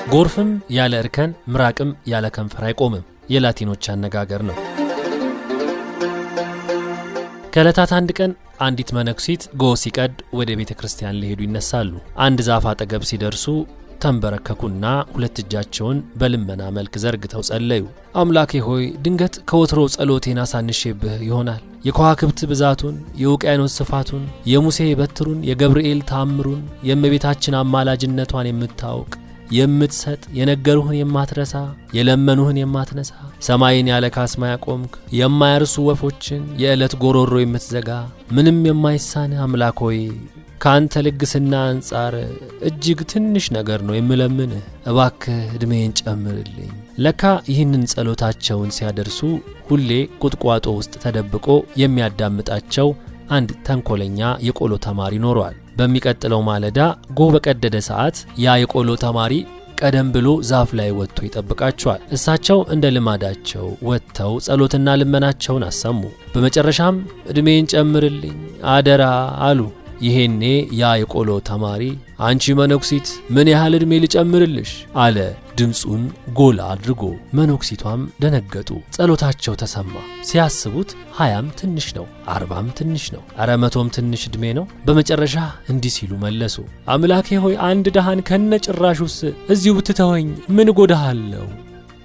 ጎርፍም ያለ እርከን ምራቅም ያለ ከንፈር አይቆምም የላቲኖች አነጋገር ነው። ከዕለታት አንድ ቀን አንዲት መነኩሲት ጎህ ሲቀድ ወደ ቤተክርስቲያን ሊሄዱ ይነሳሉ። አንድ ዛፍ አጠገብ ሲደርሱ ተንበረከኩና ሁለት እጃቸውን በልመና መልክ ዘርግተው ጸለዩ። አምላኬ ሆይ ድንገት ከወትሮ ጸሎቴን አሳንሼብህ ይሆናል። የከዋክብት ብዛቱን፣ የውቅያኖስ ስፋቱን፣ የሙሴ በትሩን፣ የገብርኤል ታምሩን፣ የእመቤታችን አማላጅነቷን የምታውቅ የምትሰጥ፣ የነገሩህን የማትረሳ፣ የለመኑህን የማትነሳ፣ ሰማይን ያለ ካስማ ያቆምክ፣ የማያርሱ ወፎችን የዕለት ጎሮሮ የምትዘጋ፣ ምንም የማይሳን አምላክ ሆይ ካንተ ልግስና አንጻር እጅግ ትንሽ ነገር ነው የምለምንህ። እባክህ ዕድሜን ጨምርልኝ። ለካ ይህንን ጸሎታቸውን ሲያደርሱ ሁሌ ቁጥቋጦ ውስጥ ተደብቆ የሚያዳምጣቸው አንድ ተንኮለኛ የቆሎ ተማሪ ኖሯል። በሚቀጥለው ማለዳ ጎህ በቀደደ ሰዓት ያ የቆሎ ተማሪ ቀደም ብሎ ዛፍ ላይ ወጥቶ ይጠብቃቸዋል። እሳቸው እንደ ልማዳቸው ወጥተው ጸሎትና ልመናቸውን አሰሙ። በመጨረሻም ዕድሜን ጨምርልኝ አደራ አሉ። ይሄኔ ያ የቆሎ ተማሪ አንቺ መነኩሲት ምን ያህል ዕድሜ ልጨምርልሽ አለ ድምጹን ጎላ አድርጎ። መነኩሲቷም ደነገጡ። ጸሎታቸው ተሰማ። ሲያስቡት 20ም ትንሽ ነው፣ 40ም ትንሽ ነው፣ 100ም ትንሽ ዕድሜ ነው። በመጨረሻ እንዲህ ሲሉ መለሱ። አምላኬ ሆይ አንድ ደሃን ከነጭራሹስ እዚሁ ብትተወኝ ምን ጎዳሃለው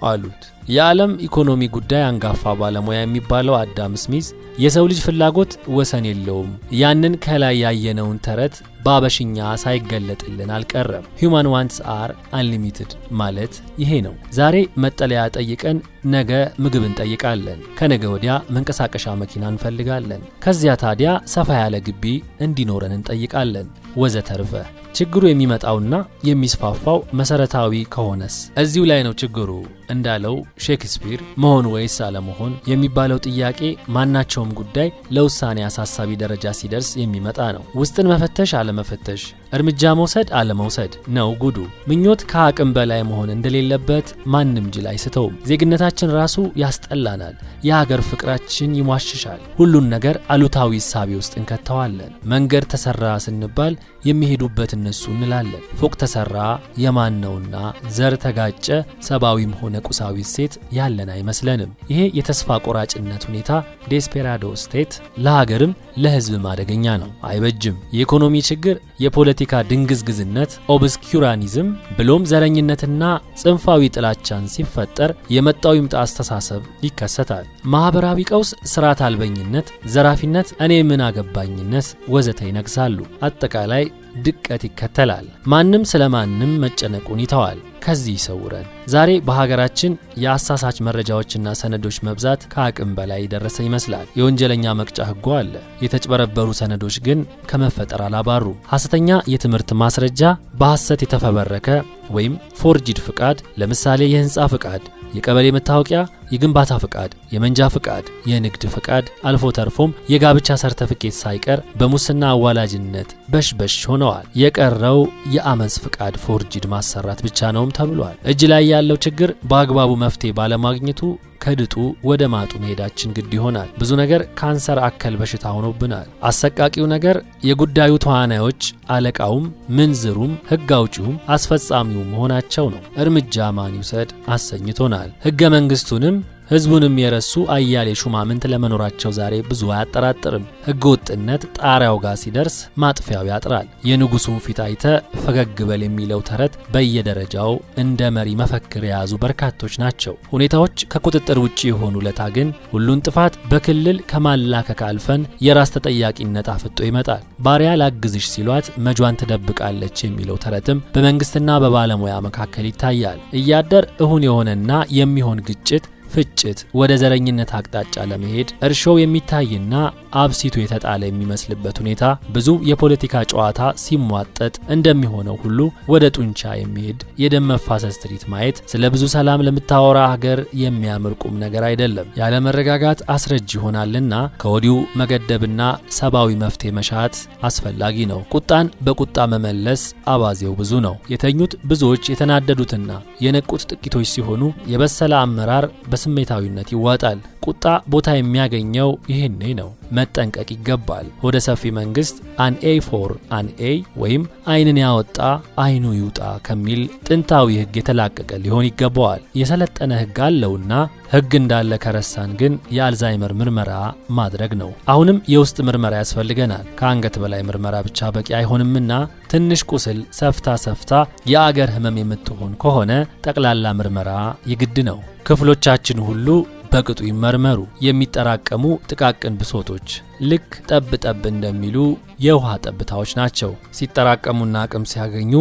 አሉት። የዓለም ኢኮኖሚ ጉዳይ አንጋፋ ባለሙያ የሚባለው አዳም ስሚዝ የሰው ልጅ ፍላጎት ወሰን የለውም፣ ያንን ከላይ ያየነውን ተረት ባበሽኛ ሳይገለጥልን አልቀረም። ሁማን ዋንትስ አር አንሊሚትድ ማለት ይሄ ነው። ዛሬ መጠለያ ጠይቀን ነገ ምግብ እንጠይቃለን፣ ከነገ ወዲያ መንቀሳቀሻ መኪና እንፈልጋለን፣ ከዚያ ታዲያ ሰፋ ያለ ግቢ እንዲኖረን እንጠይቃለን ወዘተርፈ። ችግሩ የሚመጣውና የሚስፋፋው መሰረታዊ ከሆነስ እዚሁ ላይ ነው ችግሩ። እንዳለው ሼክስፒር መሆን ወይስ አለመሆን የሚባለው ጥያቄ ማናቸውም ጉዳይ ለውሳኔ አሳሳቢ ደረጃ ሲደርስ የሚመጣ ነው። ውስጥን መፈተሽ አለመፈተሽ፣ እርምጃ መውሰድ አለመውሰድ ነው ጉዱ። ምኞት ከአቅም በላይ መሆን እንደሌለበት ማንም ጅል አይስተውም። ዜግነታችን ራሱ ያስጠላናል። የሀገር ፍቅራችን ይሟሽሻል። ሁሉን ነገር አሉታዊ እሳቤ ውስጥ እንከተዋለን። መንገድ ተሰራ ስንባል የሚሄዱበት እነሱ እንላለን። ፎቅ ተሰራ የማን ነውና ዘር ተጋጨ ሰብአዊም ሆነ ቁሳዊ ሴት ያለን አይመስለንም። ይሄ የተስፋ ቆራጭነት ሁኔታ ዴስፔራዶ ስቴት ለሀገርም ለሕዝብ አደገኛ ነው፣ አይበጅም። የኢኮኖሚ ችግር፣ የፖለቲካ ድንግዝግዝነት፣ ኦብስኩራኒዝም ብሎም ዘረኝነትና ጽንፋዊ ጥላቻን ሲፈጠር የመጣው ይምጣ አስተሳሰብ ይከሰታል። ማህበራዊ ቀውስ፣ ስርዓት አልበኝነት፣ ዘራፊነት፣ እኔ ምን አገባኝነት ወዘተ ይነግሳሉ። አጠቃላይ ድቀት ይከተላል። ማንም ስለማንም መጨነቁን ይተዋል። ከዚህ ይሰውረን። ዛሬ በሀገራችን የአሳሳች መረጃዎችና ሰነዶች መብዛት ከአቅም በላይ ደረሰ ይመስላል። የወንጀለኛ መቅጫ ሕጉ አለ። የተጭበረበሩ ሰነዶች ግን ከመፈጠር አላባሩ። ሐሰተኛ የትምህርት ማስረጃ፣ በሐሰት የተፈበረከ ወይም ፎርጂድ ፍቃድ፣ ለምሳሌ የህንጻ ፍቃድ፣ የቀበሌ መታወቂያ፣ የግንባታ ፍቃድ፣ የመንጃ ፍቃድ፣ የንግድ ፍቃድ አልፎ ተርፎም የጋብቻ ሰርተፊኬት ሳይቀር በሙስና አዋላጅነት በሽበሽ ሆነዋል። የቀረው የአመጽ ፍቃድ ፎርጂድ ማሰራት ብቻ ነውም ተብሏል። እጅ ላይ ያለው ችግር በአግባቡ መፍትሄ ባለማግኘቱ ከድጡ ወደ ማጡ መሄዳችን ግድ ይሆናል። ብዙ ነገር ካንሰር አከል በሽታ ሆኖብናል። አሰቃቂው ነገር የጉዳዩ ተዋናዮች አለቃውም፣ ምንዝሩም፣ ህግ አውጪውም አስፈጻሚው መሆናቸው ነው። እርምጃ ማን ይውሰድ አሰኝቶናል። ህገ መንግስቱንም ህዝቡንም የረሱ አያሌ ሹማምንት ለመኖራቸው ዛሬ ብዙ አያጠራጥርም። ህገ ወጥነት ጣሪያው ጋር ሲደርስ ማጥፊያው ያጥራል። የንጉሱን ፊት አይተ ፈገግ በል የሚለው ተረት በየደረጃው እንደ መሪ መፈክር የያዙ በርካቶች ናቸው። ሁኔታዎች ከቁጥጥር ውጪ የሆኑ ለታ ግን ሁሉን ጥፋት በክልል ከማላከክ አልፈን የራስ ተጠያቂነት አፍጦ ይመጣል። ባሪያ ላግዝሽ ሲሏት መጇን ትደብቃለች የሚለው ተረትም በመንግስትና በባለሙያ መካከል ይታያል። እያደር እሁን የሆነና የሚሆን ግጭት ፍጭት ወደ ዘረኝነት አቅጣጫ ለመሄድ እርሾው የሚታይና አብሲቱ የተጣለ የሚመስልበት ሁኔታ ብዙ የፖለቲካ ጨዋታ ሲሟጠጥ እንደሚሆነው ሁሉ ወደ ጡንቻ የሚሄድ የደም መፋሰስ ትርኢት ማየት ስለ ብዙ ሰላም ለምታወራ ሀገር የሚያምር ቁም ነገር አይደለም። ያለ መረጋጋት አስረጅ ይሆናልና ከወዲሁ መገደብና ሰብአዊ መፍትሄ መሻት አስፈላጊ ነው። ቁጣን በቁጣ መመለስ አባዜው ብዙ ነው። የተኙት ብዙዎች፣ የተናደዱትና የነቁት ጥቂቶች ሲሆኑ የበሰለ አመራር በስሜታዊነት ይዋጣል። ቁጣ ቦታ የሚያገኘው ይህኔ ነው። መጠንቀቅ ይገባል። ወደ ሰፊ መንግስት አን ኤ ፎር አን ኤ ወይም ዓይንን ያወጣ ዓይኑ ይውጣ ከሚል ጥንታዊ ሕግ የተላቀቀ ሊሆን ይገባዋል። የሰለጠነ ሕግ አለውና ሕግ እንዳለ ከረሳን ግን የአልዛይመር ምርመራ ማድረግ ነው። አሁንም የውስጥ ምርመራ ያስፈልገናል። ከአንገት በላይ ምርመራ ብቻ በቂ አይሆንምና ትንሽ ቁስል ሰፍታ የአገር ህመም የምትሆን ከሆነ ጠቅላላ ምርመራ ይግድ ነው። ክፍሎቻችን ሁሉ በቅጡ ይመርመሩ። የሚጠራቀሙ ጥቃቅን ብሶቶች ልክ ጠብ እንደሚሉ የውሃ ጠብታዎች ናቸው። ሲጠራቀሙና አቅም ሲያገኙ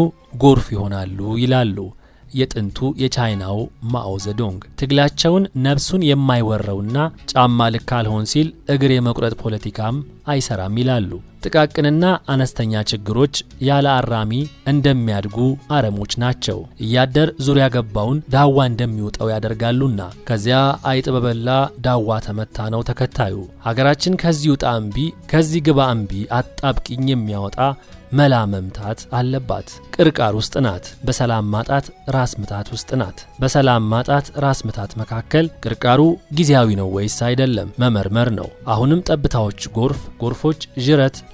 ጎርፍ ይሆናሉ ይላሉ የጥንቱ የቻይናው ማኦ ዘዶንግ። ትግላቸውን ነፍሱን የማይወረውና ጫማ ልክ አልሆን ሲል እግር የመቁረጥ ፖለቲካም አይሰራም ይላሉ። ጥቃቅንና አነስተኛ ችግሮች ያለ አራሚ እንደሚያድጉ አረሞች ናቸው። እያደር ዙሪያ ገባውን ዳዋ እንደሚውጠው ያደርጋሉና ከዚያ አይጥ በበላ ዳዋ ተመታ ነው ተከታዩ። ሀገራችን ከዚህ ውጣ እምቢ ከዚህ ግባ እምቢ አጣብቂኝ የሚያወጣ መላ መምታት አለባት። ቅርቃር ውስጥ ናት። በሰላም ማጣት ራስ ምታት ውስጥ ናት። በሰላም ማጣት ራስ ምታት መካከል ቅርቃሩ ጊዜያዊ ነው ወይስ አይደለም መመርመር ነው። አሁንም ጠብታዎች ጎርፎች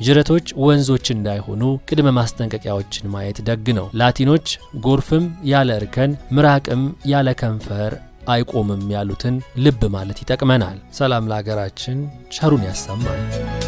ጅረቶች ወንዞች እንዳይሆኑ ቅድመ ማስጠንቀቂያዎችን ማየት ደግ ነው። ላቲኖች ጎርፍም ያለ እርከን ምራቅም ያለ ከንፈር አይቆምም ያሉትን ልብ ማለት ይጠቅመናል። ሰላም ለሀገራችን፣ ቸሩን ያሰማል።